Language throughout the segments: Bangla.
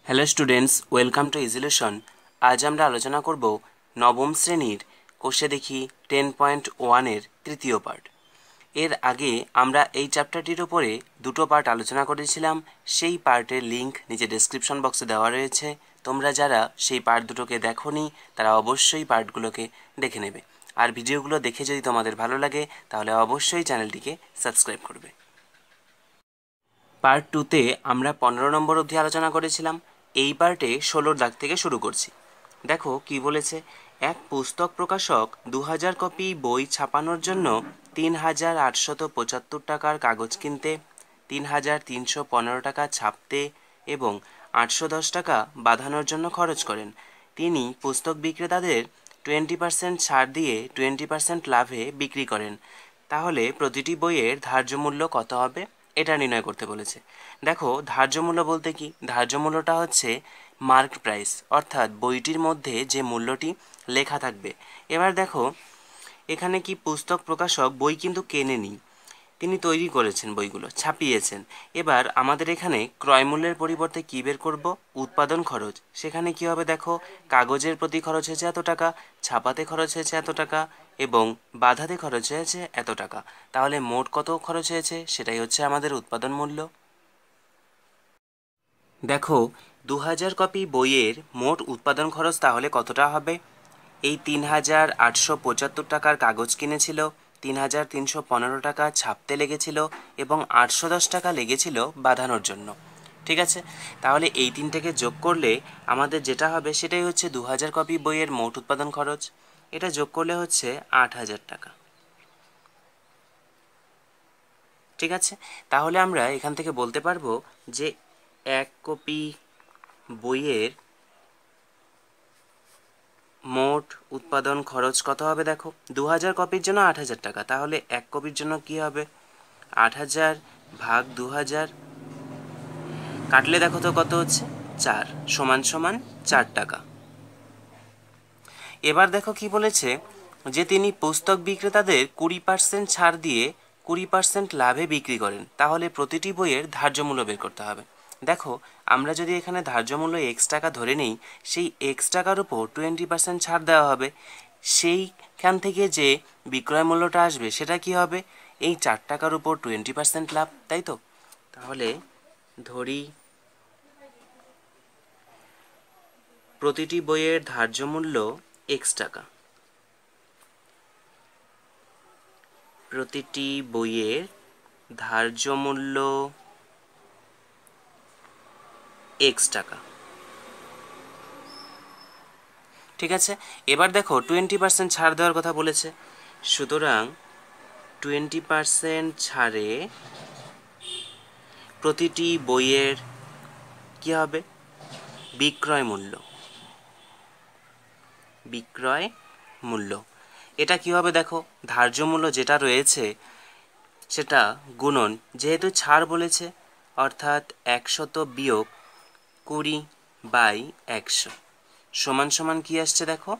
Hello students, welcome to easy lesson. আজ আমরা আলোচনা করব নবম শ্রেণীর কোষে দেখি 10.1-এর তৃতীয় পার্ট। এর আগে আমরা এই চ্যাপ্টারটির উপরে দুটো পার্ট আলোচনা করেছিলাম। সেই পার্টের লিঙ্ক নিচে ডেসক্রিপশন বক্সে দেওয়া রয়েছে। তোমরা যারা সেই পার্ট দুটোকে দেখোনি তারা অবশ্যই পার্টগুলোকে দেখে নেবে। আর ভিডিওগুলো দেখে যদি তোমাদের ভালো লাগে তাহলে অবশ্যই চ্যানেলটিকে সাবস্ক্রাইব করবে। পার্ট 2-তে আমরা 15 নম্বর অবধি আলোচনা করেছিলাম। এই পার্টে 16 দাগ থেকে শুরু করছি। দেখো কি বলেছে। এক পুস্তক প্রকাশক 2000 কপি বই ছাপানোর জন্য 3875 টাকার কাগজ কিনতে, 3315 টাকা ছাপতে এবং 810 টাকা বাঁধানোর জন্য খরচ করেন। তিনি পুস্তক বিক্রেতাদের 20% ছাড় দিয়ে 20% লাভে বিক্রি করেন। তাহলে প্রতিটি বইয়ের ধার্য মূল্য কত হবে এটা নির্ণয় করতে বলেছে। দেখো ধার্য মূল্য বলতে কি, ধার্য মূল্যটা হচ্ছে মার্ক প্রাইস, অর্থাৎ বইটির মধ্যে যে মূল্যটি লেখা থাকবে। এবার দেখো এখানে কি পুস্তক প্রকাশক বই কিন্তু কেনেনি, তিনি তৈরি করেছেন, বইগুলো ছাপিয়েছেন। এবার আমাদের এখানে ক্রয়মূল্যের পরিবর্তে কী বের করব? উৎপাদন খরচ। সেখানে কি হবে দেখো, কাগজের প্রতি খরচ হয়েছে এত টাকা, ছাপাতে খরচ হয়েছে এত টাকা এবং বাঁধাতে খরচ হয়েছে এত টাকা। তাহলে মোট কত খরচ হয়েছে সেটাই হচ্ছে আমাদের উৎপাদন মূল্য। দেখো 2000 কপি বইয়ের মোট উৎপাদন খরচ তাহলে কতটা হবে? এই 3875 টাকার কাগজ কিনেছিল, 3315 টাকা ছাপতে লেগেছিল এবং 810 টাকা লেগেছিল বাঁধানোর জন্য। ঠিক আছে, তাহলে এই তিনটেকে যোগ করলে আমাদের যেটা হবে সেটাই হচ্ছে 2000 কপি বইয়ের মোট উৎপাদন খরচ। এটা যোগ করলে হচ্ছে 8000 টাকা। ঠিক আছে, তাহলে আমরা এখান থেকে বলতে পারবো যে এক কপি বইয়ের মোট উৎপাদন খরচ কত হবে? দেখো 2000 কপির জন্য 8000 টাকা, তাহলে এক কপির জন্য কি হবে? 8000 ভাগ 2000 কাটলে দেখো তো কত হচ্ছে, 4 সমান সমান 4 টাকা। এবার দেখো কি বলেছে যে তিনি পুস্তক বিক্রেতাদের 20% ছাড় দিয়ে 20% লাভে বিক্রি করেন। তাহলে প্রতিটি বইয়ের ধার্য মূল্য বের করতে হবে। দেখো আমরা যদি এখানে ধার্য মূল্য x টাকা ধরে নিই, সেই x টাকার উপর 20% ছাড় দেওয়া হবে। সেইখান থেকে যে বিক্রয় মূল্যটা আসবে সেটা কি হবে? এই 4 টাকার উপর 20% লাভ, তাই তো? তাহলে ধরি প্রতিটি বইয়ের ধার্য মূল্য x টাকা। প্রতিটি বইয়ের ধার্য মূল্য x টাকা। ঠিক আছে, এবার দেখো 20% ছাড় দেওয়ার কথা বলেছে, সুতরাং 20% ছাড়ে প্রতিটি বইয়ের কি হবে? বিক্রয় মূল্য। বিক্রয় মূল্য এটা কি হবে? দেখো ধার্য মূল্য যেটা রয়েছে সেটা গুণন, যেহেতু ছাড় বলেছে অর্থাৎ 100 বিয়োগ 20/100 সমান সমান কি আসছে দেখো,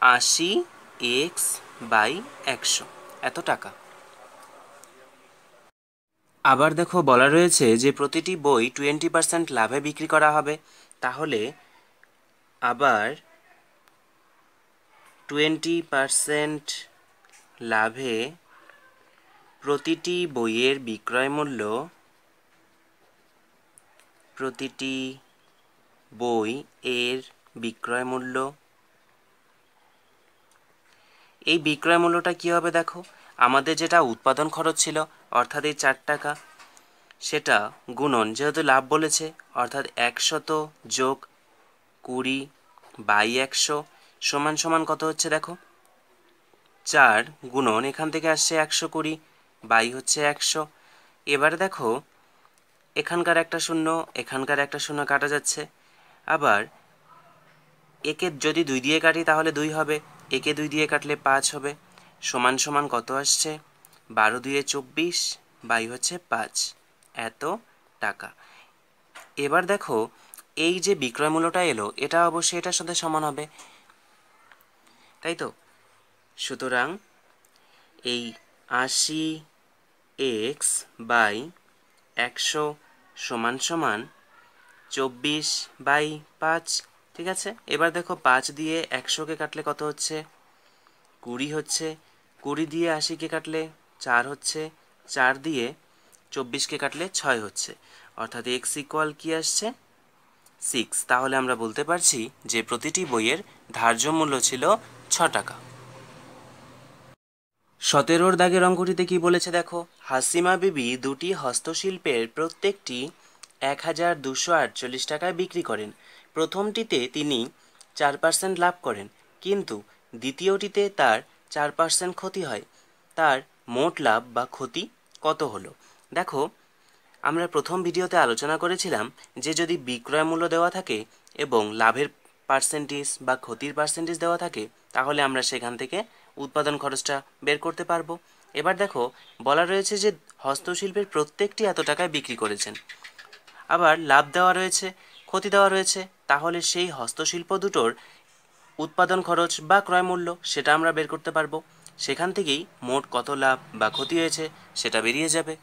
80x/100 এত টাকা। আবার দেখো বলা রয়েছে যে প্রতিটি বই 20% লাভে বিক্রি করা হবে। তাহলে আবার 20% লাভে প্রতিটি বইয়ের বিক্রয় মূল্য, প্রতিটি বই এর বিক্রয় মূল্য, এই বিক্রয় মূল্যটা কি হবে? দেখো আমাদের যেটা উৎপাদন খরচ ছিল অর্থাৎ এই 4 টাকা, সেটা গুণন, যেহেতু লাভ বলেছে অর্থাৎ 100 যোগ 20/100 সমান সমান কত হচ্ছে দেখো, 4 গুণন এখান থেকে আসছে 120 বাই হচ্ছে 100। এবারে দেখো এখানকার একটা শূন্য এখানকার একটা শূন্য কাটা যাচ্ছে। আবার একে যদি 2 দিয়ে কাটি তাহলে 2 হবে, একে 2 দিয়ে কাটলে 5 হবে, সমান সমান কত আসছে, 12 2 24 বাই হচ্ছে 5 এত টাকা। এবার দেখো এই যে বিক্রয় মূল্যটা এলো এটা অবশ্যই এটার সাথে সমান হবে, তাই তো? সুতরাং এই 80x/100 সমান সমান 24/5, ঠিক আছে। এবার দেখো 5 দিয়ে 100কে কাটলে কত হচ্ছে? 20 হচ্ছে। 20 দিয়ে 80কে কাটলে 4 হচ্ছে। 4 দিয়ে 24কে কাটলে 6 হচ্ছে। অর্থাৎ x ইকুয়াল কি আসছে? 6। তাহলে আমরা বলতে পারছি যে প্রতিটি বইয়ের ধার্য মূল্য ছিল 6 টাকা। 17 দাগের অঙ্কটিতে কি বলেছে দেখো, হাসিমা বিবি দুটি হস্তশিল্পের প্রত্যেকটি 1248 টাকায় বিক্রি করেন। প্রথমটিতে তিনি 4% লাভ করেন, কিন্তু দ্বিতীয়টিতে তার 4% ক্ষতি হয়। তার মোট লাভ বা ক্ষতি কত হলো? দেখো, আমরা প্রথম ভিডিওতে আলোচনা করেছিলাম যে যদি বিক্রয় মূল্য দেওয়া থাকে এবং লাভের পার্সেন্টেজ বা ক্ষতির পার্সেন্টেজ দেওয়া থাকে, তাহলে আমরা সেখান থেকে উৎপাদন খরচটা বের করতে পারবো। এবার দেখো, বলা রয়েছে যে হস্তশিল্পের প্রত্যেকটি এত টাকায় বিক্রি করেছেন, আবার লাভ দেওয়া রয়েছে, ক্ষতি দেওয়া রয়েছে। তাহলে সেই হস্তশিল্প দুটোর উৎপাদন খরচ বা ক্রয় মূল্য সেটা আমরা বের করতে পারবো। সেখান থেকেই মোট কত লাভ বা ক্ষতি হয়েছে সেটা বেরিয়ে যাবে।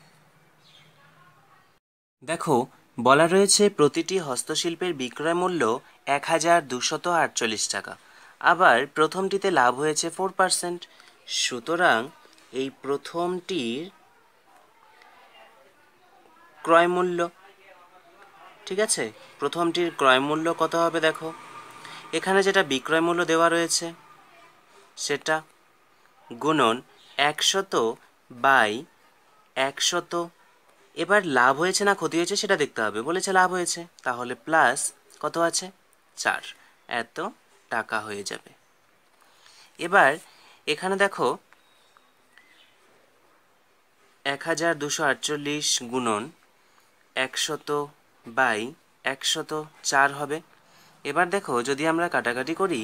দেখো, বলা রয়েছে প্রতিটি হস্তশিল্পের বিক্রয় মূল্য 1248 টাকা। আবার প্রথমটিতে লাভ হয়েছে 4%। সুতরাং এই প্রথমটির ক্রয় মূল্য, ঠিক আছে, প্রথমটির ক্রয় মূল্য কত হবে? দেখো, এখানে যেটা বিক্রয় মূল্য দেওয়া রয়েছে সেটা গুণন 100/100। এবার লাভ হয়েছে না ক্ষতি হয়েছে সেটা দেখতে হবে। বলেছে লাভ হয়েছে, তাহলে প্লাস কত আছে? 4, এত টাকা হয়ে যাবে। এবার এখানে দেখো 1248 গুণন 100/104 হবে। এবার দেখো, যদি আমরা কাটাকাটি করি,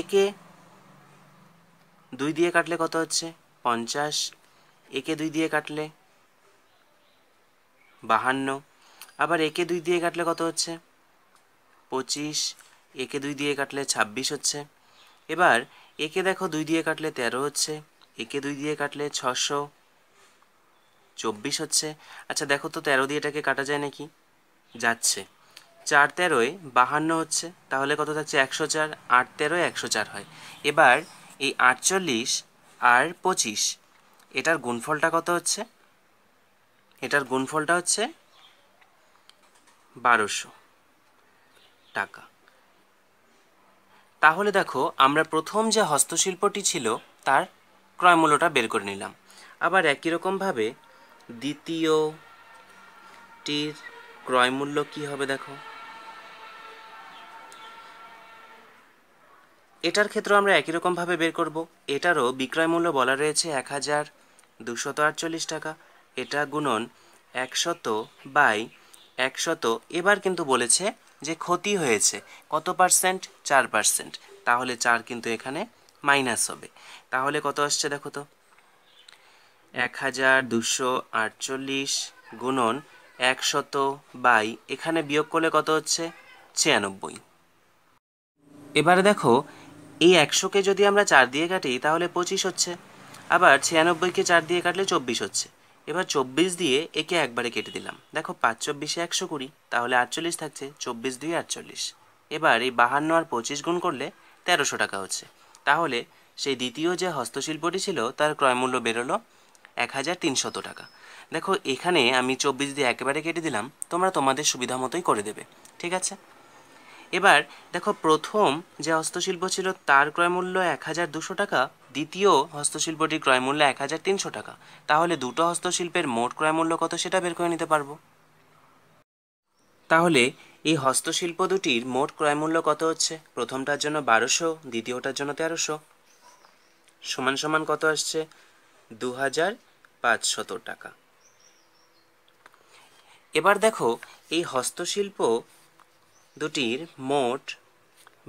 একে 2 দিয়ে কাটলে কত হচ্ছে? 50। একে 2 দিয়ে কাটলে 52। আবার একে 2 দিয়ে কাটলে কত হচ্ছে? 25। একে 2 দিয়ে কাটলে 26 হচ্ছে। এবার একে দেখো 2 দিয়ে কাটলে 13 হচ্ছে। একে 2 দিয়ে কাটলে 624 হচ্ছে। আচ্ছা দেখো তো 13 দিয়ে এটাকে কাটা যায় নাকি? যাচ্ছে। 4 13 52 হচ্ছে। তাহলে কত থাকছে? 104। 8 13 104 হয়। এবার এই 48 আর 25 এটার গুণফলটা কত হচ্ছে? এটার গুণফলটা হচ্ছে 1200 টাকা। তাহলে দেখো, আমরা প্রথম যে হস্তশিল্পটি ছিল তার ক্রয় মূল্যটা বের করে নিলাম। আবার একই রকমভাবে দ্বিতীয়টির ক্রয় মূল্য কী হবে দেখো। এটার ক্ষেত্রে আমরা একই রকমভাবে বের করব। এটারও বিক্রয় মূল্য বলা রয়েছে 1248 টাকা। এটা গুণন 100/100। এবার কিন্তু বলেছে যে ক্ষতি হয়েছে কত পার্সেন্ট? 4%। তাহলে 4 কিন্তু এখানে মাইনাস হবে। তাহলে কত আসছে দেখো তো, 1248 গুণন 100 এখানে বিয়োগ করলে কত হচ্ছে? 96। এবারে দেখো, এই 100কে যদি আমরা 4 দিয়ে কাটি তাহলে 25 হচ্ছে। আবার 96কে 4 দিয়ে কাটলে 24 হচ্ছে। এবার 24 দিয়ে একে একবারে কেটে দিলাম। দেখো 5 24 120, তাহলে 48 থাকছে। 24 2 48। এবার এই 52 আর 25 গুণ করলে 1300 টাকা হচ্ছে। তাহলে সেই দ্বিতীয় যে হস্তশিল্পটি ছিল তার ক্রয়মূল্য বেরোলো 1300 টাকা। দেখো, এখানে আমি 24 দিয়ে একেবারে কেটে দিলাম, তোমরা তোমাদের সুবিধা মতোই করে দেবে, ঠিক আছে। এবার দেখো, প্রথম যে হস্তশিল্প ছিল তার ক্রয়মূল্য 1200 টাকা, দ্বিতীয় হস্তশিল্পটির ক্রয়মূল্য 1300 টাকা। তাহলে দুটো হস্তশিল্পের মোট ক্রয়মূল্য কত সেটা বের করে নিতে পারবো। তাহলে এই হস্তশিল্প দুটির মোট ক্রয়মূল্য কত হচ্ছে? প্রথমটার জন্য 1200, দ্বিতীয়টার জন্য 1300, সমান সমান কত আসছে? 2500 টাকা। এবার দেখো, এই হস্তশিল্প দুটির মোট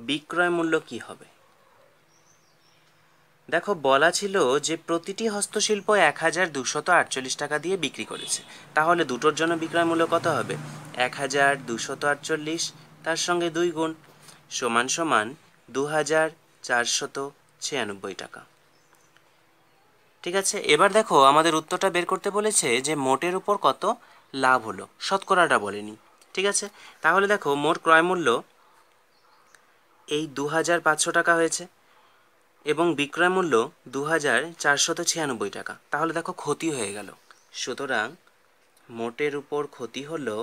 বিক্রয় মূল্য কি হবে। দেখো, বলা ছিল যে প্রতিটি হস্তশিল্প 1248 টাকা দিয়ে বিক্রি করেছে। তাহলে দুটোর জন্য বিক্রয় মূল্য কত হবে? 1248 তার সঙ্গে 2 গুণ সমান সমান 2496 টাকা। ঠিক আছে। এবার দেখো, আমাদের উত্তরটা বের করতে বলেছে যে মোটের উপর কত লাভ হলো, শতকরাটা বলেনি। ঠিক ঠিক আছে, তাহলে দেখো মোট ক্রয় মূল্য এই 2500 টাকা হয়েছে এবং বিক্রয় মূল্য 2496 টাকা। তাহলে দেখো ক্ষতি হয়ে গেল। সুতরাং মোটের উপর ক্ষতি হলো,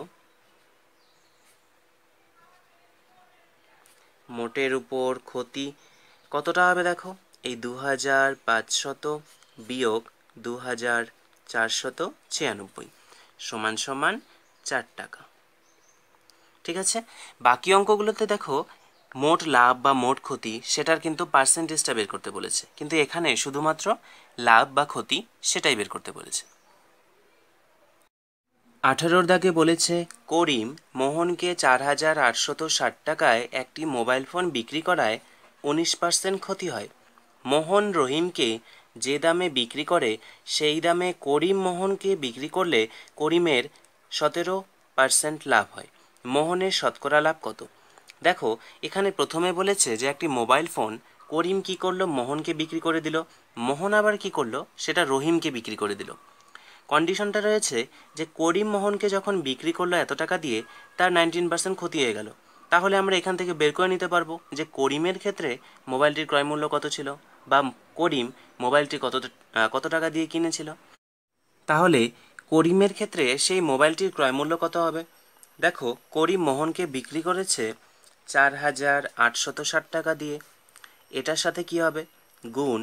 মোটের উপর ক্ষতি কতটা হবে দেখো, এই 2500 বিয়োগ 2496 সমান সমান 4 টাকা। ঠিক আছে, বাকি অঙ্কগুলোতে দেখো মোট লাভ বা মোট ক্ষতি সেটার কিন্তু পার্সেন্টেজটা বের করতে বলেছে, কিন্তু এখানে শুধুমাত্র লাভ বা ক্ষতি সেটাই বের করতে বলেছে। 18 দাগে বলেছে করিম মোহনকে 4860 টাকায় একটি মোবাইল ফোন বিক্রি করায় 19% ক্ষতি হয়। মোহন রহিমকে যে দামে বিক্রি করে সেই দামে করিম মোহনকে বিক্রি করলে করিমের 17% লাভ হয়। মোহনের শতকরা লাভ কত? দেখো এখানে প্রথমে বলেছে যে একটি মোবাইল ফোন করিম কি করলো, মোহনকে বিক্রি করে দিল, মোহন আবার কি করলো, সেটা রহিমকে বিক্রি করে দিল। কন্ডিশনটা রয়েছে যে করিম মোহনকে যখন বিক্রি করলো এত টাকা দিয়ে, তার 19% ক্ষতি হয়ে গেল। তাহলে আমরা এখান থেকে বের করে নিতে পারবো যে করিমের ক্ষেত্রে মোবাইলটির ক্রয় মূল্য কত ছিল, বা করিম মোবাইলটি কত টাকা দিয়ে কিনেছিল। তাহলে করিমের ক্ষেত্রে সেই মোবাইলটির ক্রয় মূল্য কত হবে? দেখো করিম মোহনকে বিক্রি করেছে 4860 টাকা দিয়ে, এটার সাথে কি হবে, গুণ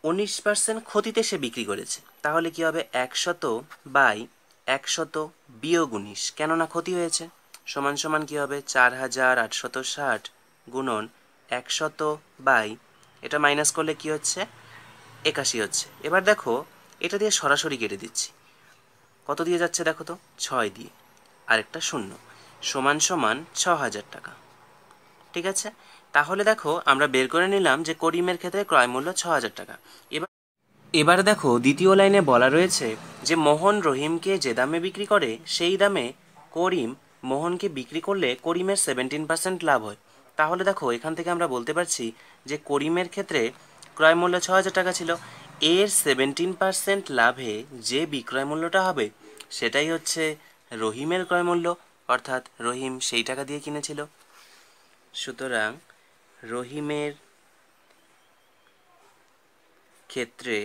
19% ক্ষতিতে সে বিক্রি করেছে, তাহলে কি হবে 100/100 বিয়োগ 19, কেননা ক্ষতি হয়েছে, সমান সমান কি হবে 4860 গুণন 100 এটা মাইনাস করলে কি হচ্ছে 81 হচ্ছে। এবার দেখো এটা দিয়ে সরাসরি কেটে দিচ্ছি, কত দিয়ে যাচ্ছে দেখো তো, 6 দিয়ে আরেকটা শূন্য, সমান সমান 6000 টাকা। ঠিক আছে, তাহলে দেখো আমরা বের করে নিলাম যে করিমের ক্ষেত্রে ক্রয় মূল্য 6000 টাকা। এবার দেখো দ্বিতীয় লাইনে বলা রয়েছে যে মোহন রহিমকে যে দামে বিক্রি করে সেই দামে করিম মোহনকে বিক্রি করলে করিমের 17% লাভ হয়। তাহলে দেখো এখান থেকে আমরা বলতে পারছি যে করিমের ক্ষেত্রে ক্রয় মূল্য 6000 টাকা ছিল, এর 17% লাভে যে বিক্রয় মূল্যটা হবে সেটাই হচ্ছে রহিমের ক্রয় মূল্য, অর্থাৎ রহিম সেই টাকা দিয়ে কিনেছিল। সুতরাং রহিমের ক্ষেত্রে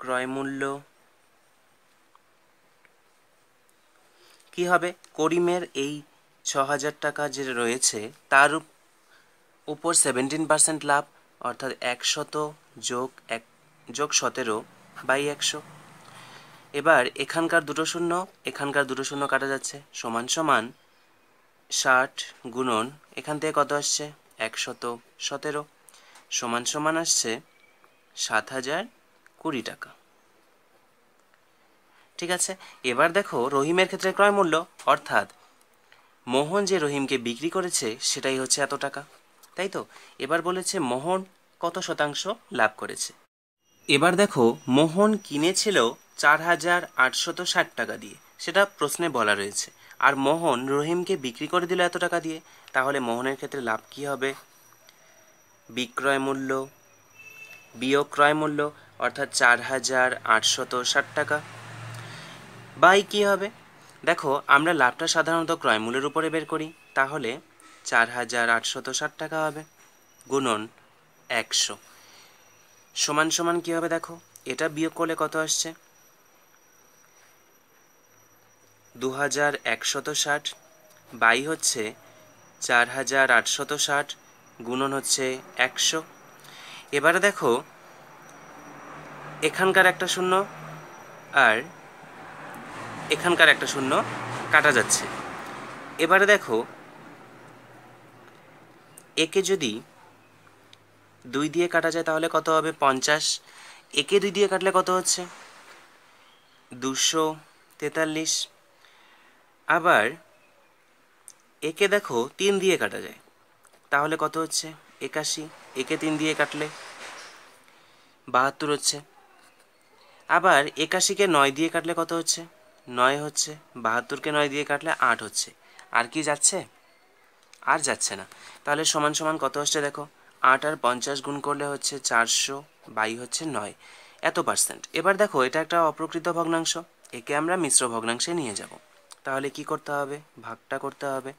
ক্রয় মূল্য কি হবে, করিমের এই 6000 টাকা যে রয়েছে তার উপর 17% লাভ, অর্থাৎ 100 যোগ 17/100। এবার এখানকার দুটো শূন্য এখানকার দুটো শূন্য কাটা যাচ্ছে, সমান সমান 60 গুণন এখান থেকে কত আসছে 117, সমান সমান আসছে 7020 টাকা। ঠিক আছে, এবার দেখো রহিমের ক্ষেত্রে ক্রয় মূল্য, অর্থাৎ মোহন যে রহিমকে বিক্রি করেছে সেটাই হচ্ছে এত টাকা, তাই তো। এবার বলেছে মোহন কত শতাংশ লাভ করেছে। এবার দেখো মোহন কিনেছিল 4860 টাকা দিয়ে, সেটা প্রশ্নে বলা রয়েছে, আর মোহন রহিমকে বিক্রি করে দিল এত টাকা দিয়ে, তাহলে মোহনের ক্ষেত্রে লাভ কি হবে, বিক্রয় মূল্য বিয়োগ ক্রয় মূল্য, অর্থাৎ 4860 টাকা, বাই কি হবে, দেখো আমরা লাভটা সাধারণত ক্রয় মূল্যের উপরে বের করি, তাহলে 4860 টাকা হবে গুণন 100 সমান সমান কি হবে, দেখো এটা বিয়োগ করলে কত আসছে 2160, বাই হচ্ছে 4860 গুণন হচ্ছে 100। এবারে দেখো এখানকার একটা শূন্য আর এখানকার একটা শূন্য কাটা যাচ্ছে। এবারে দেখো একে যদি 2 দিয়ে কাটা যায় তাহলে কত হবে 50, একে 2 দিয়ে কাটলে কত হচ্ছে 243, আবার একে দেখো 3 দিয়ে কাটা যায় তাহলে কত হচ্ছে 81, একে 3 দিয়ে কাটলে 72 হচ্ছে, আবার 81কে 9 দিয়ে কাটলে কত হচ্ছে 9 হচ্ছে, 72কে 9 দিয়ে কাটলে 8 হচ্ছে, আর কি যাচ্ছে, আর যাচ্ছে না। তাহলে সমান সমান কত হচ্ছে দেখো 8 আর 50 গুণ করলে হচ্ছে 400, বাই হচ্ছে 9, এত %। এবার দেখো এটা একটা অপ্রকৃত ভগ্নাংশ, একে আমরা মিশ্র ভগ্নাংশে নিয়ে যাব। তাহলে কি করতে হবে? ভাগটা করতে হবে।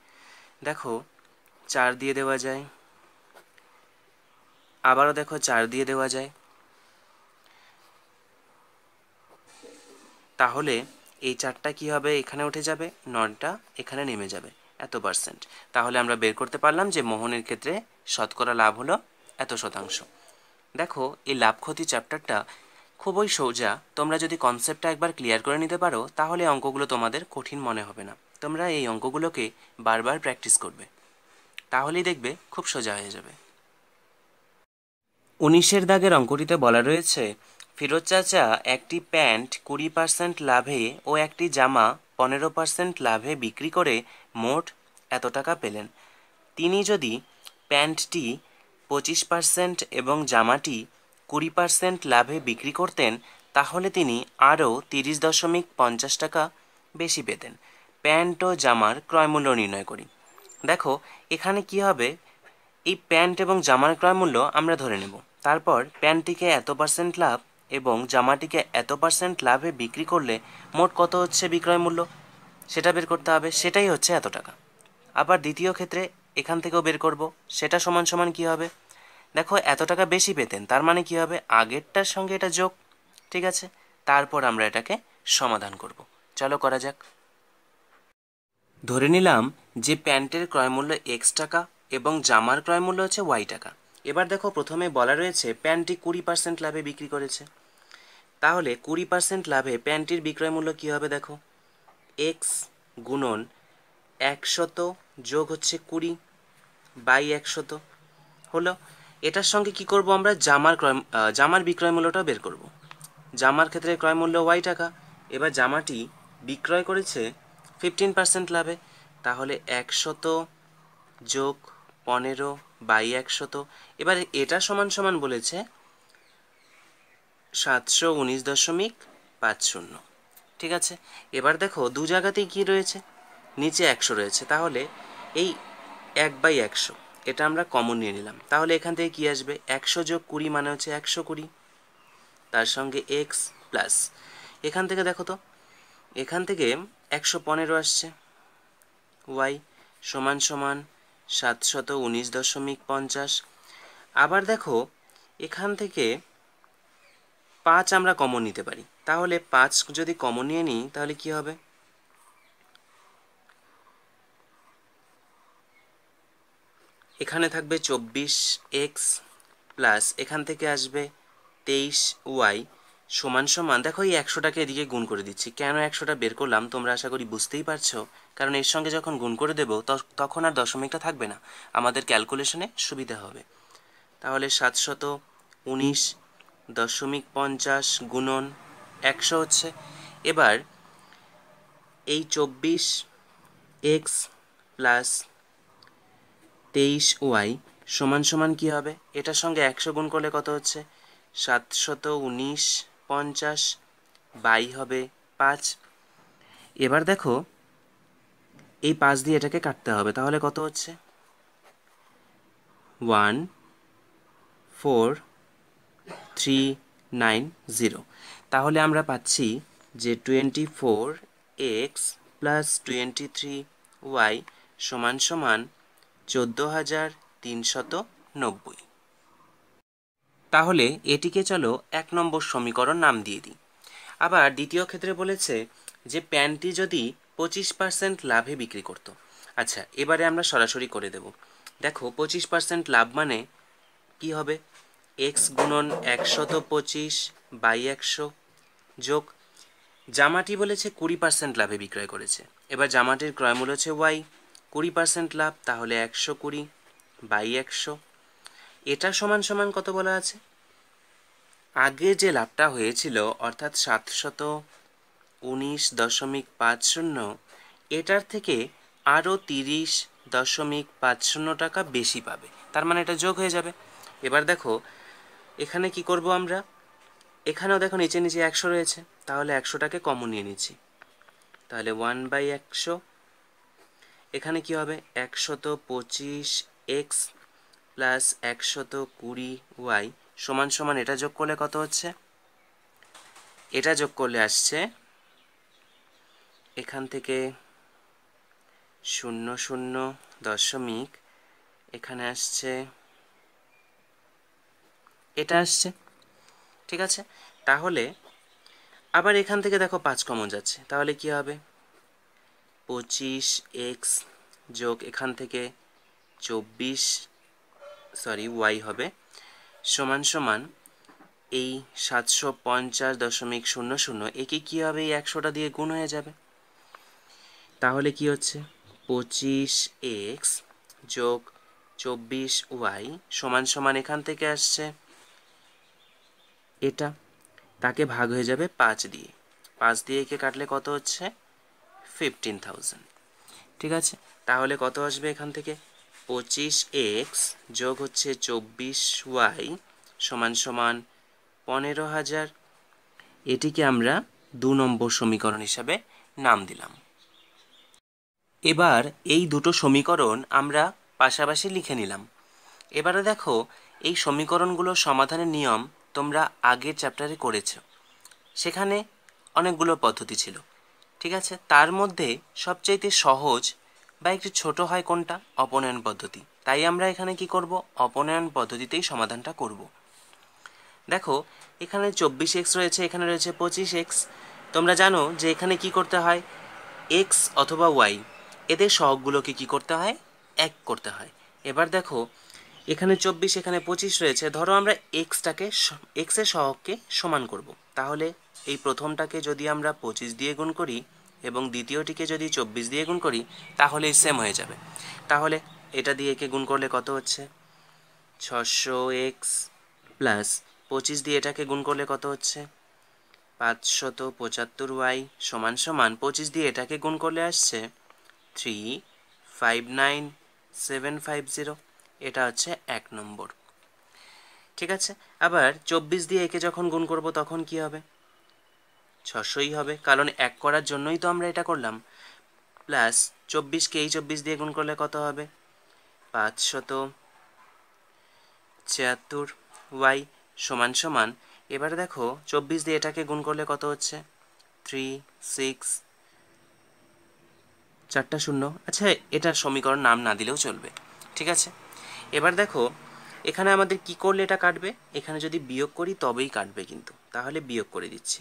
দেখো 4 দিয়ে দেওয়া যায়, আবারও দেখো 4 দিয়ে দেওয়া যায়। তাহলে এই 4টা কি হবে? এখানে উঠে যাবে, 9টা এখানে নেমে যাবে, এত পার্সেন্ট। তাহলে আমরা বের করতে পারলাম যে মোহনের ক্ষেত্রে শতকরা লাভ হলো এত শতাংশ। দেখো এই লাভ ক্ষতি চ্যাপ্টারটা খুবই সোজা। তোমরা যদি কনসেপ্টটা একবার ক্লিয়ার করে নিতে পারো তাহলে অঙ্কগুলো তোমাদের কঠিন মনে হবে না। তোমরা এই অঙ্কগুলোকে বারবার প্র্যাকটিস করবে, তাহলেই দেখবে খুব সোজা হয়ে যাবে। 19-এর দাগের অঙ্কটিতে বলা রয়েছে, ফিরোজ চাচা একটি প্যান্ট 20% লাভে ও একটি জামা 15% লাভে বিক্রি করে মোট এত টাকা পেলেন। তিনি যদি প্যান্টটি 25% এবং জামাটি 20% লাভে বিক্রি করতেন তাহলে তিনি আরও 30.50 টাকা বেশি পেতেন। প্যান্ট ও জামার ক্রয়মূল্য নির্ণয় করি। দেখো এখানে কি হবে, এই প্যান্ট এবং জামার ক্রয়মূল্য আমরা ধরে নেব। তারপর প্যান্টটিকে এত পার্সেন্ট লাভ এবং জামাটিকে এত পার্সেন্ট লাভে বিক্রি করলে মোট কত হচ্ছে বিক্রয় মূল্য, সেটা বের করতে হবে। সেটাই হচ্ছে এত টাকা। আবার দ্বিতীয় ক্ষেত্রে এখান থেকেও বের করব, সেটা সমান সমান কী হবে? দেখো এত টাকা বেশি পেতেন, তার মানে কী হবে? আগেরটার সঙ্গে এটা যোগ, ঠিক আছে? তারপর আমরা এটাকে সমাধান করব। চলো করা যাক। ধরে নিলাম যে প্যান্টের ক্রয়মূল্য এক্স টাকা এবং জামার ক্রয়মূল্য হচ্ছে ওয়াই টাকা। এবার দেখো প্রথমে বলা রয়েছে প্যান্টটি 20% লাভে বিক্রি করেছে। তাহলে 20% লাভে প্যান্টটির বিক্রয় মূল্য কী হবে? দেখো এক্স গুণন 100 যোগ হচ্ছে 20 বাই 100 হলো। এটার সঙ্গে কি করব আমরা? জামার বিক্রয় মূল্যটাও বের করব। জামার ক্ষেত্রে ক্রয় মূল্য ওয়াই টাকা। এবার জামাটি বিক্রয় করেছে 15% লাভে, তাহলে 100 যোগ 15 বাই 100। এবার এটা সমান সমান বলেছে 719.50। ঠিক আছে, এবার দেখো দু জায়গাতেই কি রয়েছে? নিচে 100 রয়েছে, তাহলে এই 1/100 এটা আমরা কমন নিয়ে নিলাম। তাহলে এখান থেকে কি আসবে? 100 যোগ 20 মানে হচ্ছে 120, তার সঙ্গে এক্স প্লাস এখান থেকে দেখো তো, এখান থেকে 115 আসছে, ওয়াই সমান সমান 719.50। আবার দেখো এখান থেকে 5 আমরা কমন নিতে পারি। তাহলে 5 যদি কমন নিয়ে নিই তাহলে কি হবে? এখানে থাকবে 24x প্লাস এখান থেকে আসবে 23y সমান সমান, দেখো এই 100টাকে এদিকে গুণ করে দিচ্ছি। কেন 100টা বের করলাম তোমরা আশা করি বুঝতেই পারছো, কারণ এর সঙ্গে যখন গুণ করে দেব তখন আর দশমিকটা থাকবে না, আমাদের ক্যালকুলেশনে সুবিধা হবে। তাহলে 719.50 গুণন 100 হচ্ছে। এবার এই 24x প্লাস 23y সমান সমান কী হবে? এটার সঙ্গে 100 গুণ করলে কত হচ্ছে? 719.50 বাই হবে 5। এবার দেখো এই 5 দিয়ে এটাকে কাটতে হবে, তাহলে কত হচ্ছে? 14390। তাহলে আমরা পাচ্ছি যে 24x প্লাস 23y সমান সমান 14,390। তাহলে এটিকে চলো 1 নম্বর সমীকরণ নাম দিয়ে দিই। আবার দ্বিতীয় ক্ষেত্রে বলেছে যে প্যান্টটি যদি 25% লাভে বিক্রি করত। আচ্ছা, এবারে আমরা সরাসরি করে দেব। দেখো 25% লাভ মানে কি হবে? এক্স গুণন 125 বাই 100 যোগ জামাটি বলেছে 20% লাভে বিক্রয় করেছে। এবার জামাটির ক্রয়মূল্য হচ্ছে ওয়াই, 20% লাভ, তাহলে 120 বাই 100। এটা সমান সমান কত বলা আছে? আগে যে লাভটা হয়েছিল অর্থাৎ 719.50, এটার থেকে আরও 30.50 টাকা বেশি পাবে, তার মানে এটা যোগ হয়ে যাবে। এবার দেখো এখানে কি করব আমরা? এখানেও দেখো নিচে নিচে 100 রয়েছে, তাহলে 100টাকে কমন নিয়ে নিচ্ছি। তাহলে 1/100। এখানে কি হবে? 125x প্লাস 120y সমান সমান এটা যোগ করলে কত হচ্ছে? এটা যোগ করলে আসছে এখান থেকে 0.00 এখানে আসছে, এটা আসছে, ঠিক আছে। তাহলে আবার এখান থেকে দেখো 5 কমন যাচ্ছে, তাহলে কি হবে 25x যোগ এখান থেকে 24 y হবে সমান সমান এই 750.00 একে কী হবে, এই 100টা দিয়ে গুণ হয়ে যাবে। তাহলে কি হচ্ছে 25x যোগ 24y সমান সমান এখান থেকে আসছে এটা, তাকে ভাগ হয়ে যাবে 5 দিয়ে, 5 দিয়ে একে কাটলে কত হচ্ছে 15,000, ঠিক আছে। তাহলে কত আসবে এখান থেকে 25x যোগ হচ্ছে 24y সমান সমান 15,000। এটিকে আমরা 2 নম্বর সমীকরণ হিসাবে নাম দিলাম। এবার এই দুটো সমীকরণ আমরা পাশাপাশি লিখে নিলাম। এবারে দেখো এই সমীকরণগুলোর সমাধানের নিয়ম তোমরা আগের চ্যাপ্টারে করেছো, সেখানে অনেকগুলো পদ্ধতি ছিল, ঠিক আছে। তার মধ্যে সবচাইতে সহজ বা একটু ছোট হয় কোনটা, অপনয়ন পদ্ধতি। তাই আমরা এখানে কি করব, অপনয়ন পদ্ধতিতেই সমাধানটা করব। দেখো এখানে 24x রয়েছে, এখানে রয়েছে 25x। তোমরা জানো যে এখানে কি করতে হয়, x অথবা y এদের সহগগুলোকে কি করতে হয়, এক করতে হয়। এবার দেখো এখানে 24 এখানে 25 রয়েছে, ধরো আমরা x এর সহগকে সমান করব। তাহলে এই প্রথমটাকে যদি আমরা 25 দিয়ে গুণ করি এবং দ্বিতীয়টিকে যদি 24 দিয়ে গুণ করি তাহলে সেম হয়ে যাবে। তাহলে এটা দিয়ে একে গুণ করলে কত হচ্ছে 600x প্লাস 25 দিয়ে এটাকে গুণ করলে কত হচ্ছে 575y সমান সমান 25 দিয়ে এটাকে গুণ করলে আসছে 359750। এটা হচ্ছে 1 নম্বর, ঠিক আছে। আবার 24 দিয়ে একে যখন গুণ করব তখন কি হবে 600ই হবে, কারণ 1 করার জন্যই তো আমরা এটা করলাম। প্লাস 24কে এই 24 দিয়ে গুণ করলে কত হবে 576y সমান সমান, এবারে দেখো 24 দিয়ে এটাকে গুণ করলে কত হচ্ছে 36, আচ্ছা এটার সমীকরণ নাম না দিলেও চলবে, ঠিক আছে। এবার দেখো এখানে আমাদের কি করলে এটা কাটবে, এখানে যদি বিয়োগ করি তবেই কাটবে, কিন্তু তাহলে বিয়োগ করে দিচ্ছি,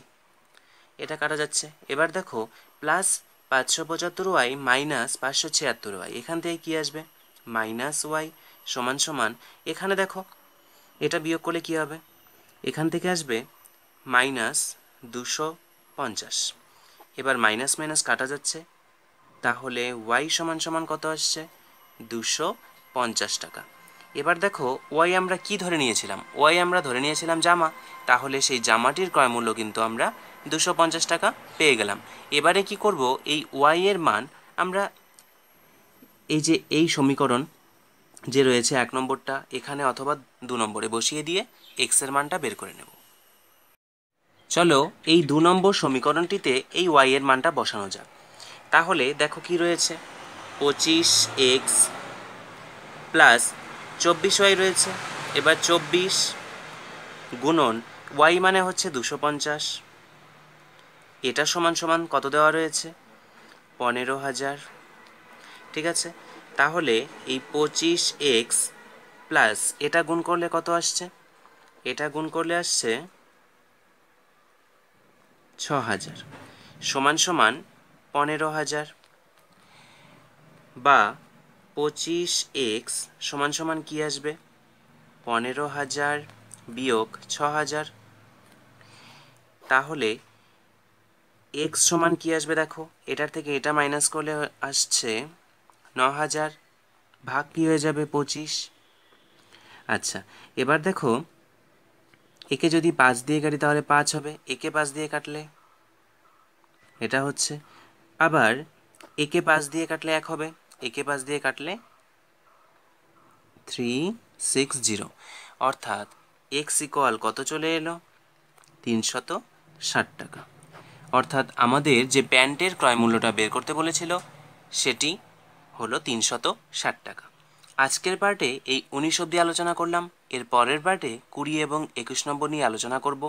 এটা কাটা যাচ্ছে। এবার দেখো প্লাস 575y মাইনাস 576y, এখান থেকে কি আসবে মাইনাস y সমান সমান, এখানে দেখো এটা বিয়োগ করলে কি হবে, এখান থেকে আসবে মাইনাস 250। এবার মাইনাস মাইনাস কাটা যাচ্ছে, তাহলে y সমান সমান কত আসছে 250 টাকা। এবার দেখো y আমরা কি ধরে নিয়েছিলাম, y আমরা ধরে নিয়েছিলাম জামা, তাহলে সেই জামাটির ক্রয় মূল্য কিন্তু আমরা 250 টাকা পেয়ে গেলাম। এবারে কি করব, এই y এর মান আমরা এই যে এই সমীকরণ যে রয়েছে 1 নম্বরটা এখানে অথবা 2 নম্বরে বসিয়ে দিয়ে x এর মানটা বের করে নেব। চলো এই 2 নম্বর সমীকরণটিতে এই y এর মানটা বসানো যাক। তাহলে দেখো কি রয়েছে 25x প্লাস 24y রয়েছে। এবার 24 গুণন y মানে হচ্ছে 250, এটা সমান সমান কত দেওয়া রয়েছে 15,000, ঠিক আছে। তাহলে এই 25x প্লাস এটা গুণ করলে কত আসছে, এটা গুণ করলে আসছে 6,000 সমান সমান 15,000, বা 25x সমান সমান কি আসবে 15,000 বিয়োগ 6,000। তাহলে x সমান কি আসবে, দেখো এটার থেকে এটা মাইনাস করলে আসছে 9,000, ভাগ কি হয়ে যাবে 25। আচ্ছা এবার দেখো একে যদি 5 দিয়ে কাটি তাহলে 5 হবে, একে 5 দিয়ে কাটলে এটা হচ্ছে, আবার একে 5 দিয়ে কাটলে 1 হবে, একে 5 দিয়ে কাটলে 360, অর্থাৎ x ইকুয়াল কত চলে এলো 360 টাকা। অর্থাৎ আমাদের যে প্যান্টের ক্রয় মূল্যটা বের করতে বলেছিল সেটি হলো 360 টাকা। আজকের পার্টে এই 19 অবধি আলোচনা করলাম, এর পরের পার্টে 20 এবং 21 নম্বর নিয়ে আলোচনা করব।